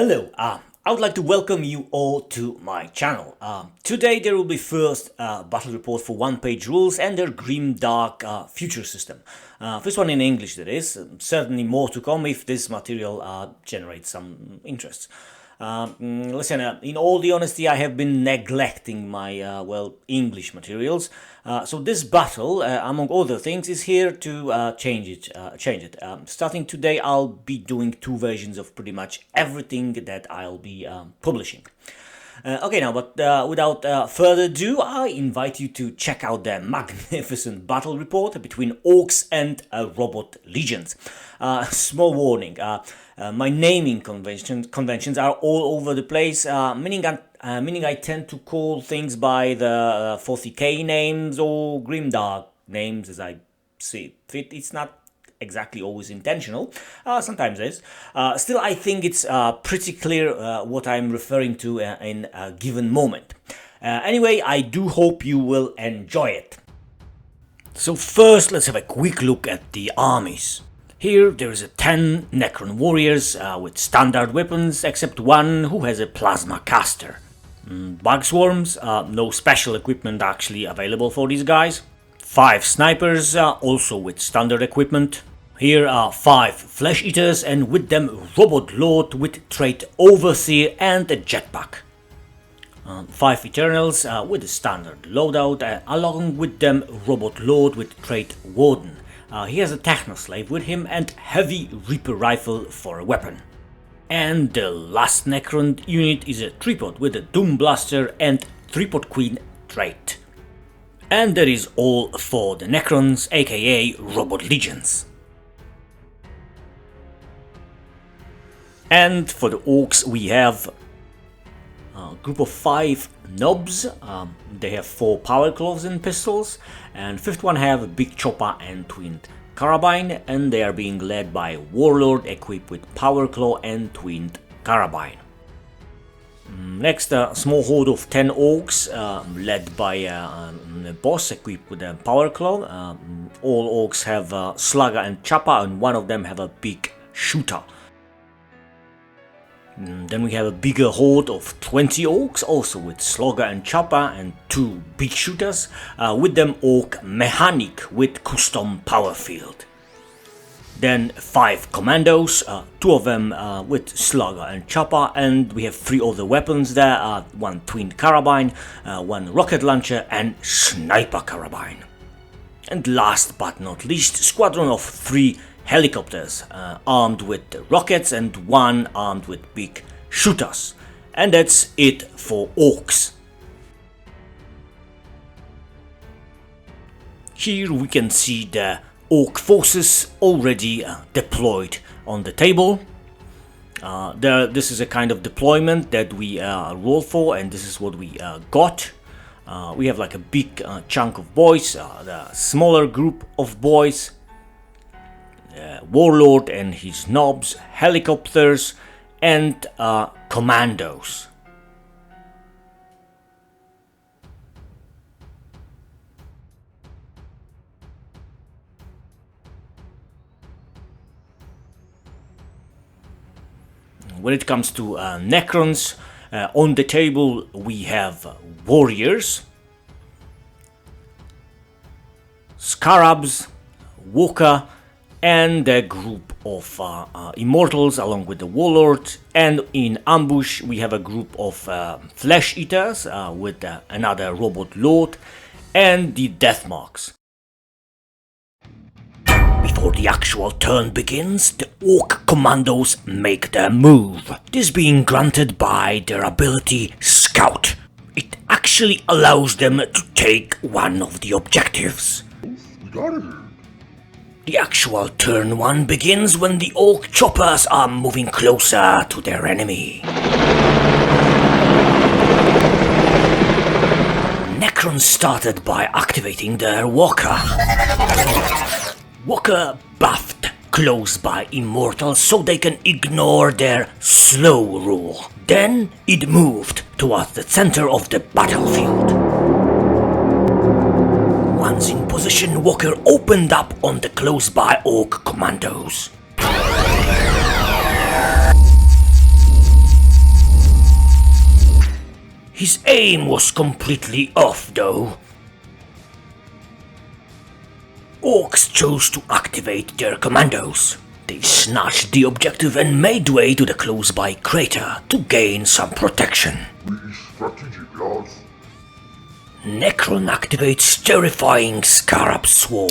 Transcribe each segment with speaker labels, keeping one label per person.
Speaker 1: Hello, I would like to welcome you all to my channel. Today there will be first battle report for one-page rules and their GrimDark future system. First one in English, that is. Certainly more to come if this material generates some interest. Listen, in all the honesty, I have been neglecting my, English materials. So this battle, among other things, is here to change it. Starting today, I'll be doing two versions of pretty much everything that I'll be publishing. Without further ado, I invite you to check out the magnificent battle report between Orks and Robot Legions. Small warning, my naming conventions are all over the place, meaning I tend to call things by the 40k names or GrimDark names as I see fit. It's not exactly always intentional, sometimes it is. Still, I think it's pretty clear what I'm referring to in a given moment. Anyway, I do hope you will enjoy it. So first, let's have a quick look at the armies. Here there is 10 Necron warriors with standard weapons, except one who has a plasma caster. Bug swarms, no special equipment actually available for these guys. 5 snipers, also with standard equipment. Here are 5 flesh eaters, and with them Robot Lord with trait Overseer and a jetpack. 5 Eternals with a standard loadout, along with them Robot Lord with trait Warden. He has a Technoslave with him and heavy Reaper rifle for a weapon. And the last Necron unit is a Tripod with a Doom Blaster and Tripod Queen trait. And that is all for the Necrons, aka Robot Legions. And for the Orks we have a group of 5 Nobs. They have 4 Power Claws and pistols, and 5th one have a big chopper and twinned carabine, and they are being led by Warlord equipped with Power Claw and twinned carabine. Next, a small horde of 10 Orks, led by a boss equipped with a Power Claw. All Orks have a Slugger and Chopper, and one of them have a big shooter. Then we have a bigger horde of 20 Orks, also with Slugger and Chopper and 2 big shooters, with them Ork Mechanic with custom power field. Then 5 Commandos, 2 of them with Slugger and Chopper, and we have 3 other weapons there, 1 twinned carabine, 1 rocket launcher and sniper carabine. And last but not least, squadron of 3 helicopters, armed with rockets and 1 armed with big shooters. And that's it for Orks. Here we can see the Ork forces already deployed on the table. This is a kind of deployment that we roll for, and this is what we got. We have like a big chunk of boys, the smaller group of boys, Warlord and his Nobs, helicopters and commandos. When it comes to Necrons, on the table we have warriors, Scarabs, Walker, and a group of Immortals along with the Warlord, and in ambush we have a group of Flesh Eaters with another Robot Lord and the Deathmarks. Before the actual turn begins, the Ork Commandos make their move, this being granted by their ability Scout. It actually allows them to take one of the objectives.
Speaker 2: We got it.
Speaker 1: The actual turn 1 begins when the Ork choppers are moving closer to their enemy. Necrons started by activating their Walker. Walker buffed close by Immortals so they can ignore their slow rule. Then it moved towards the center of the battlefield. Once in position, Walker opened up on the close-by Ork commandos. His aim was completely off though. Orks chose to activate their commandos. They snatched the objective and made way to the close-by crater to gain some protection.
Speaker 2: Strategy, lads.
Speaker 1: Necron activates terrifying Scarab Swarm.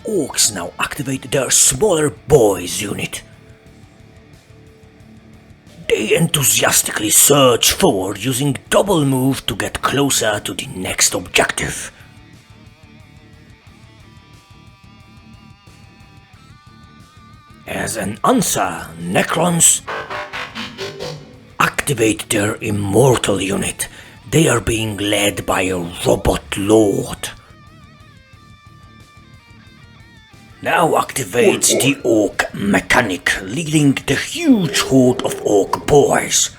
Speaker 1: Orks now activate their smaller boys unit. They enthusiastically surge forward using double move to get closer to the next objective. As an answer, Necrons activate their immortal unit. They are being led by a Robot Lord. Now activates the Ork Mechanic, leading the huge horde of Ork boys.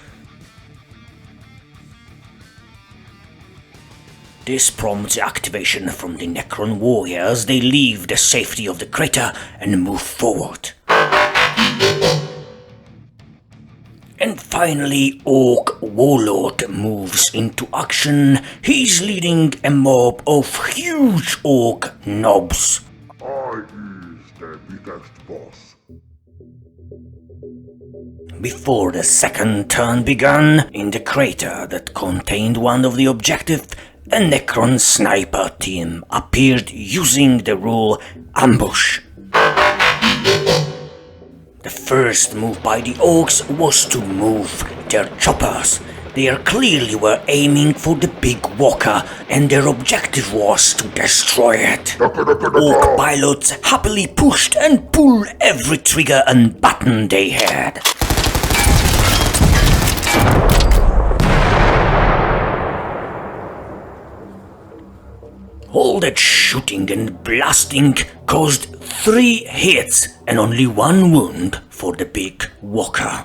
Speaker 1: This prompts activation from the Necron warriors. They leave the safety of the crater and move forward. And finally, Ork Warlord moves into action. He's leading a mob of huge Ork knobs.
Speaker 2: I is the biggest boss.
Speaker 1: Before the second turn began, in the crater that contained one of the objectives, a Necron sniper team appeared using the rule ambush. The first move by the Orks was to move their choppers. They clearly were aiming for the big walker, and their objective was to destroy it. Ork pilots happily pushed and pulled every trigger and button they had. All that shooting and blasting caused 3 hits and only 1 wound for the big walker.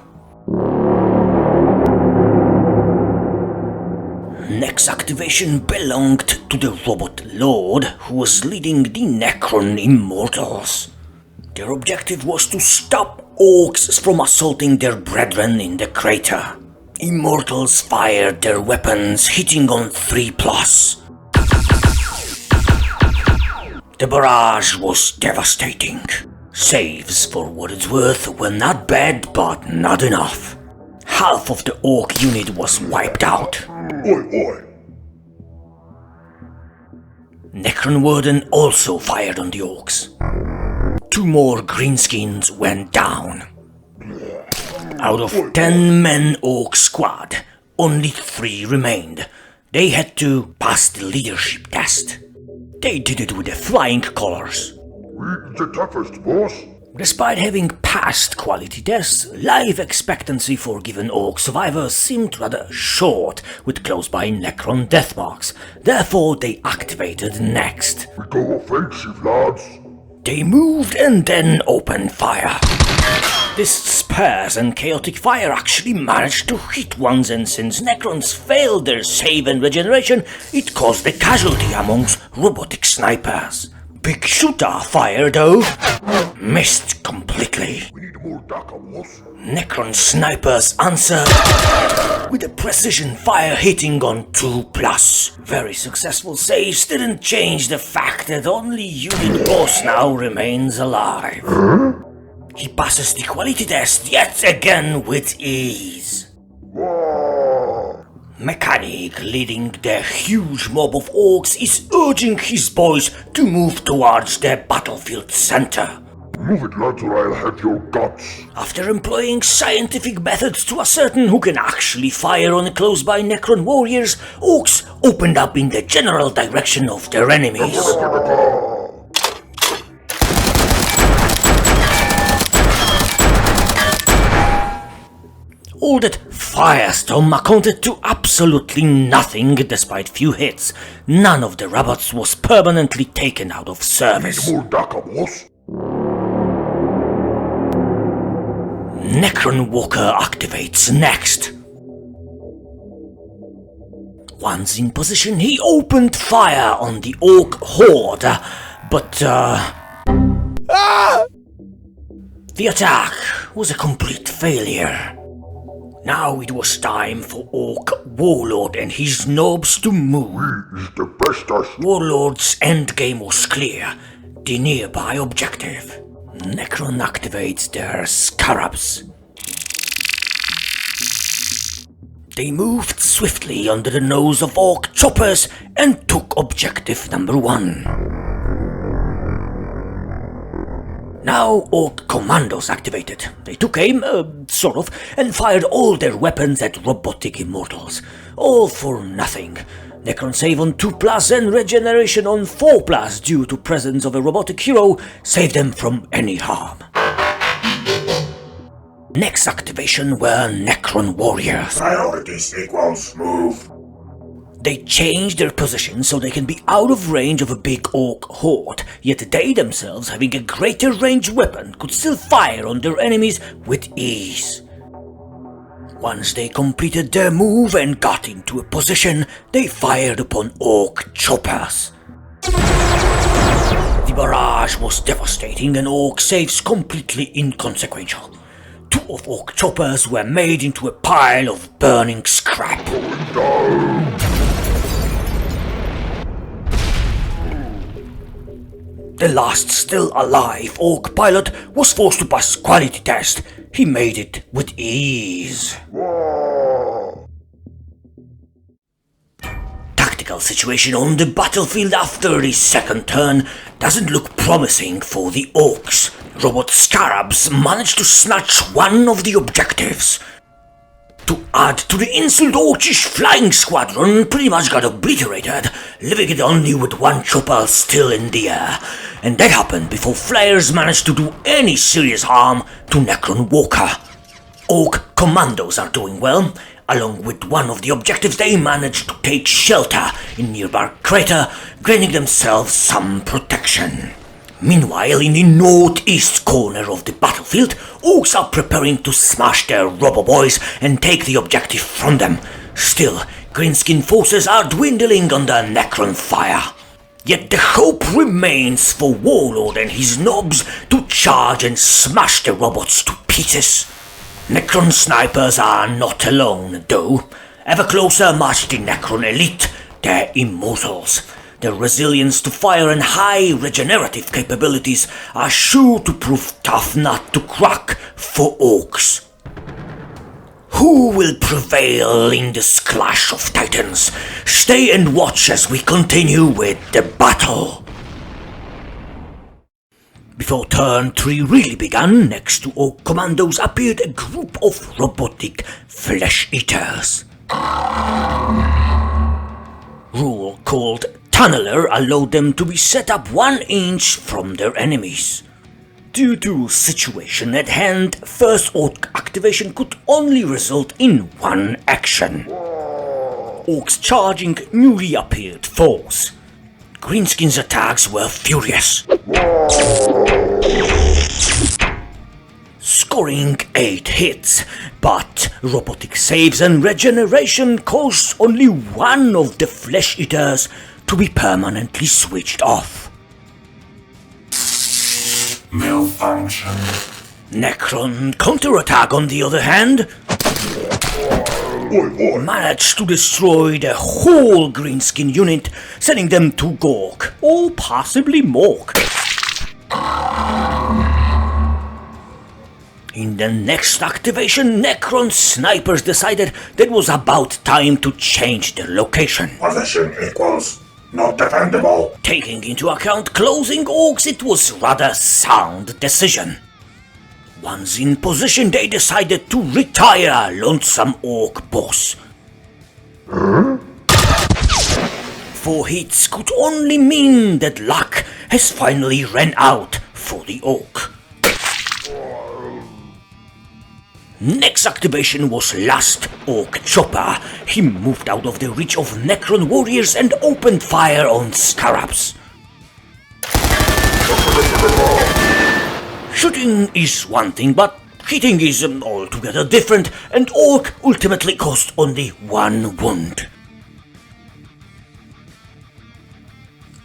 Speaker 1: Next activation belonged to the Robot Lord, who was leading the Necron Immortals. Their objective was to stop Orks from assaulting their brethren in the crater. Immortals fired their weapons, hitting on 3+. The barrage was devastating. Saves, for what it's worth, were not bad, but not enough. Half of the Ork unit was wiped out.
Speaker 2: Oi, oi.
Speaker 1: Necron Warden also fired on the Orks. 2 more greenskins went down. Out of 10-man Ork squad, only 3 remained. They had to pass the leadership test. They did it with the flying colors.
Speaker 2: We the toughest, boss.
Speaker 1: Despite having passed quality tests, life expectancy for given Ork survivors seemed rather short, with close-by Necron death marks. Therefore, they activated next.
Speaker 2: We go offensive, lads.
Speaker 1: They moved and then opened fire. This sparse and chaotic fire actually managed to hit ones, and since Necrons failed their save and regeneration, it caused a casualty amongst robotic snipers. Big Shooter fire, though, missed completely.
Speaker 2: We need more Daka, boss.
Speaker 1: Necron snipers answered with a precision fire hitting on 2+. Very successful saves didn't change the fact that only unit boss now remains alive. He passes the quality test yet again with ease.
Speaker 2: Whoa.
Speaker 1: Mechanic, leading the huge mob of Orks, is urging his boys to move towards the battlefield center.
Speaker 2: Move it, lads, or I'll have your guts.
Speaker 1: After employing scientific methods to ascertain who can actually fire on close-by Necron warriors, Orks opened up in the general direction of their enemies. All that firestorm amounted to absolutely nothing despite few hits. None of the robots was permanently taken out of service.
Speaker 2: More Daka, boss.
Speaker 1: Necron Walker activates next. Once in position, he opened fire on the Ork horde, but the attack was a complete failure. Now it was time for Ork Warlord and his nobs to move.
Speaker 2: Is the bestest.
Speaker 1: Warlord's endgame was clear. The nearby objective. Necron activates their scarabs. They moved swiftly under the nose of Ork choppers and took objective number 1. Now Ork commandos activated. They took aim, sort of, and fired all their weapons at robotic immortals. All for nothing. Necron save on 2+ and regeneration on 4+ due to presence of a robotic hero saved them from any harm. Next activation were Necron warriors.
Speaker 2: Priorities equals move.
Speaker 1: They changed their position so they can be out of range of a big Ork horde, yet they themselves, having a greater range weapon, could still fire on their enemies with ease. Once they completed their move and got into a position, they fired upon Ork choppers. The barrage was devastating and Ork saves completely inconsequential. 2 of Ork choppers were made into a pile of burning scrap. The last still alive Ork pilot was forced to pass quality test. He made it with ease. Tactical situation on the battlefield after the second turn doesn't look promising for the Orks. Robot Scarabs managed to snatch one of the objectives. To add to the insult, Orkish flying squadron pretty much got obliterated, leaving it only with 1 chopper still in the air. And that happened before flyers managed to do any serious harm to Necron Walker. Ork commandos are doing well. Along with one of the objectives, they managed to take shelter in nearby crater, granting themselves some protection. Meanwhile, in the northeast corner of the battlefield, Orks are preparing to smash their Robo-Boys and take the objective from them. Still, Greenskin forces are dwindling under Necron fire. Yet the hope remains for Warlord and his nobs to charge and smash the robots to pieces. Necron snipers are not alone, though. Ever closer march the Necron elite, their immortals. Their resilience to fire and high regenerative capabilities are sure to prove tough nut to crack for Orks. Who will prevail in this clash of titans? Stay and watch as we continue with the battle. Before turn 3 really began, next to Ork commandos appeared a group of robotic flesh eaters. Rule called Tunneler allowed them to be set up 1 inch from their enemies. Due to situation at hand, first Ork activation could only result in 1 action. Orks charging newly appeared foes. Greenskin's attacks were furious, scoring 8 hits, but robotic saves and regeneration caused only one of the flesh eaters to be permanently switched off.
Speaker 2: Malfunction.
Speaker 1: Necron counterattack, on the other hand, managed to destroy the whole Greenskin unit, sending them to Gork, or possibly Mork. In the next activation, Necron snipers decided that it was about time to change their location.
Speaker 2: Position equals not defendable.
Speaker 1: Taking into account closing Orks, it was rather sound decision. Once in position, they decided to retire Lonesome Ork boss. 4 hits could only mean that luck has finally ran out for the Ork. Next activation was last Ork Chopper. He moved out of the reach of Necron warriors and opened fire on Scarabs. Shooting is one thing, but hitting is altogether different, and Ork ultimately caused only 1 wound.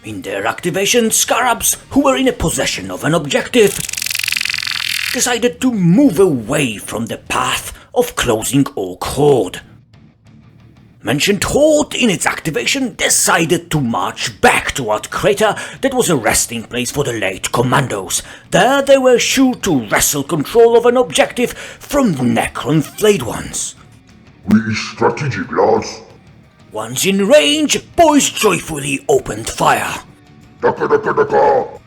Speaker 1: In their activation, Scarabs, who were in a possession of an objective, decided to move away from the path of closing Ork Horde. Mentioned Horde in its activation decided to march back toward Crater that was a resting place for the late commandos. There they were sure to wrestle control of an objective from the Necron flayed ones.
Speaker 2: We strategic, lads.
Speaker 1: Once in range, boys joyfully opened fire.
Speaker 2: Daka daka daka.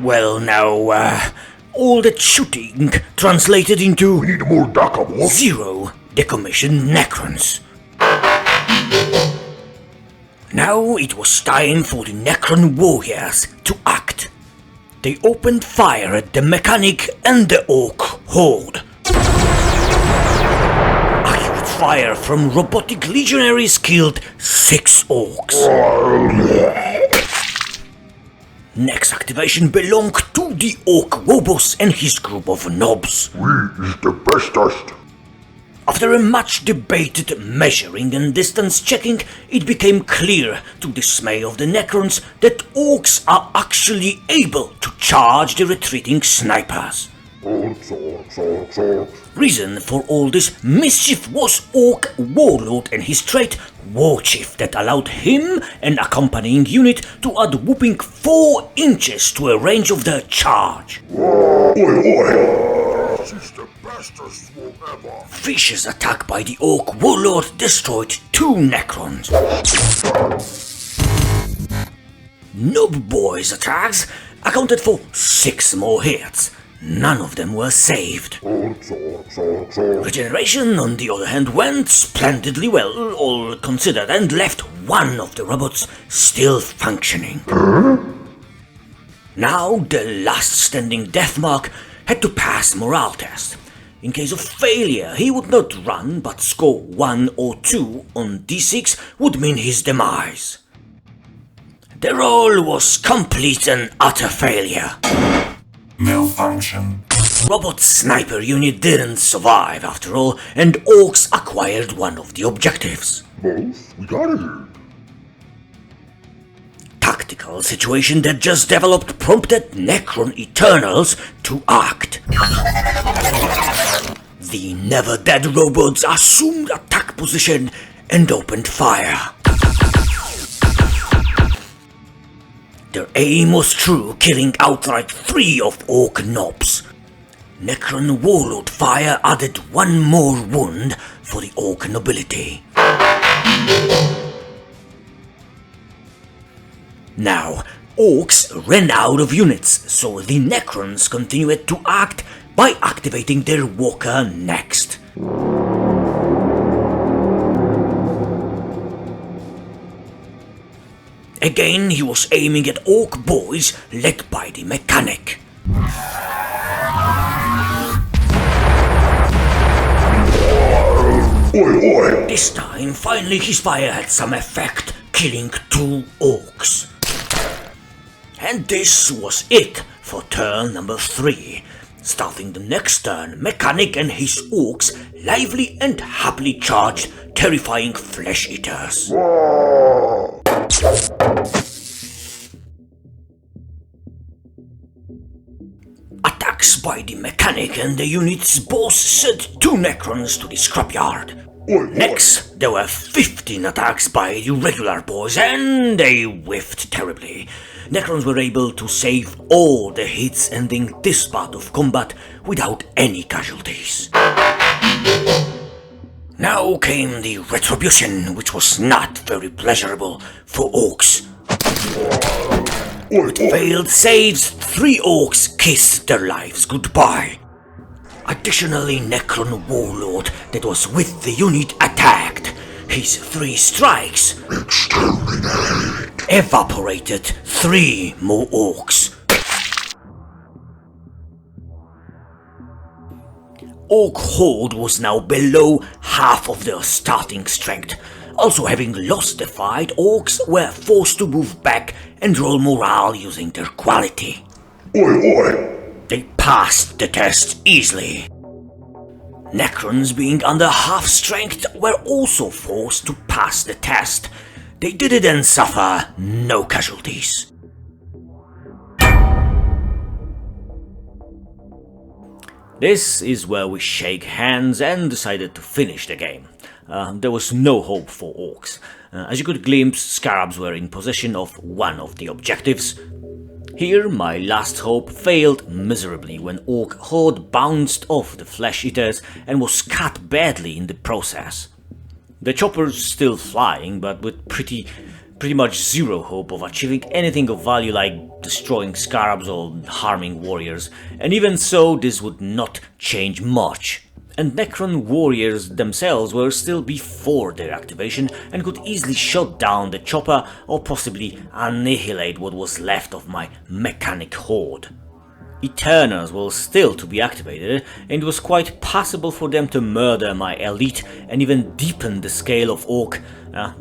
Speaker 1: Well now, all that shooting translated into
Speaker 2: We need more daka, boss.
Speaker 1: 0 decommissioned Necrons. Now it was time for the Necron warriors to act. They opened fire at the mechanic and the Ork Horde. Accurate fire from robotic legionaries killed 6 Orks. Next activation belonged to the Ork Wobos and his group of nobs.
Speaker 2: We is the bestest.
Speaker 1: After a much debated measuring and distance checking, it became clear to dismay of the Necrons that Orks are actually able to charge the retreating snipers.
Speaker 2: Orks, orks, orks, orks.
Speaker 1: Reason for all this mischief was Ork Warlord and his trait War Chief that allowed him and accompanying unit to add whooping 4 inches to a range of the charge.
Speaker 2: Oi, oi. This is the bestest war ever.
Speaker 1: Vicious attack by the Ork Warlord destroyed 2 Necrons. Nob Boy's attacks accounted for 6 more hits. None of them were saved.
Speaker 2: Orks, orks, orks, orks.
Speaker 1: Regeneration, on the other hand, went splendidly well, all considered, and left one of the robots still functioning. Now the last standing Deathmark had to pass morale test. In case of failure, he would not run, but score 1 or 2 on D6 would mean his demise. The roll was complete and utter failure.
Speaker 3: Malfunction.
Speaker 1: Robot sniper unit didn't survive after all, and Orks acquired one of the objectives.
Speaker 2: Both? We got it.
Speaker 1: Tactical situation that just developed prompted Necron Eternals to act. The never-dead robots assumed attack position and opened fire. Their aim was true, killing outright 3 of Ork nobs. Necron Warlord fire added 1 more wound for the Ork nobility. Now, Orks ran out of units, so the Necrons continued to act by activating their walker next. Again, he was aiming at Ork boys led by the mechanic.
Speaker 2: Oi, oi.
Speaker 1: This time, finally his fire had some effect, killing 2 Orks. And this was it for turn number 3. Starting the next turn, Mechanic and his Orks lively and happily charged terrifying flesh eaters. Attacks by the Mechanic and the unit's boss sent 2 Necrons to the scrapyard. Next, there were 15 attacks by the regular boys, and they whiffed terribly. Necrons were able to save all the hits, ending this part of combat without any casualties. Now came the retribution, which was not very pleasurable for Orks. With failed saves, 3 Orks kissed their lives goodbye. Additionally, Necron Warlord that was with the unit attacked. His 3 strikes evaporated 3 more Orks. Ork Horde was now below half of their starting strength. Also, having lost the fight, Orks were forced to move back and roll morale using their quality.
Speaker 2: Oi, oi.
Speaker 1: They passed the test easily. Necrons, being under half strength, were also forced to pass the test. They did it and suffer no casualties. This is where we shake hands and decided to finish the game. There was no hope for Orks. As you could glimpse, Scarabs were in possession of one of the objectives. Here, my last hope failed miserably when Ork Horde bounced off the Flesh Eaters and was cut badly in the process. The chopper's still flying, but with pretty much zero hope of achieving anything of value like destroying Scarabs or harming warriors, and even so this would not change much. And Necron warriors themselves were still before their activation and could easily shut down the chopper or possibly annihilate what was left of my mechanic horde. Eternals were still to be activated, and it was quite possible for them to murder my elite and even deepen the scale of Ork,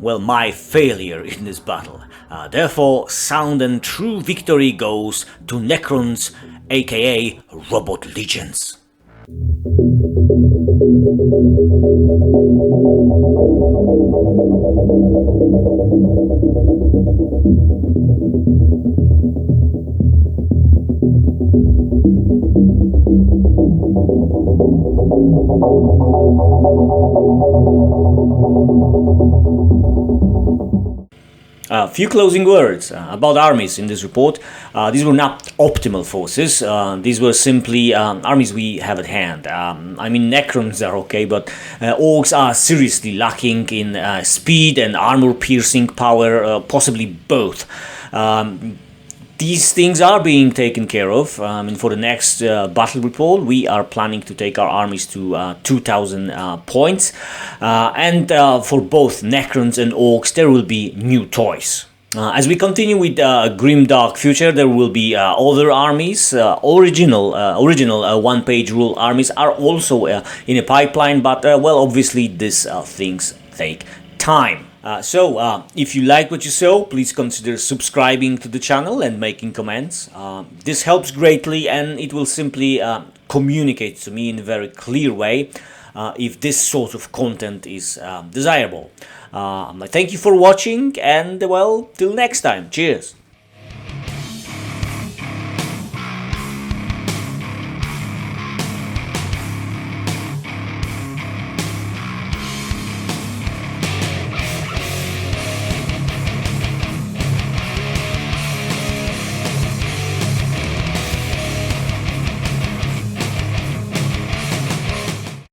Speaker 1: my failure in this battle. Therefore, sound and true victory goes to Necrons, aka Robot Legions. A few closing words about armies in this report. These were not optimal forces, these were simply armies we have at hand. I mean, Necrons are okay, but Orks are seriously lacking in speed and armor-piercing power, possibly both. These things are being taken care of. For the next battle report, we are planning to take our armies to 2000 points. For both Necrons and Orks, there will be new toys. As we continue with GrimDark Future, there will be other armies. Original one-page rule armies are also in a pipeline, but obviously these things take time. If you like what you saw, please consider subscribing to the channel and making comments. This helps greatly, and it will simply communicate to me in a very clear way if this sort of content is desirable. Thank you for watching, and till next time. Cheers!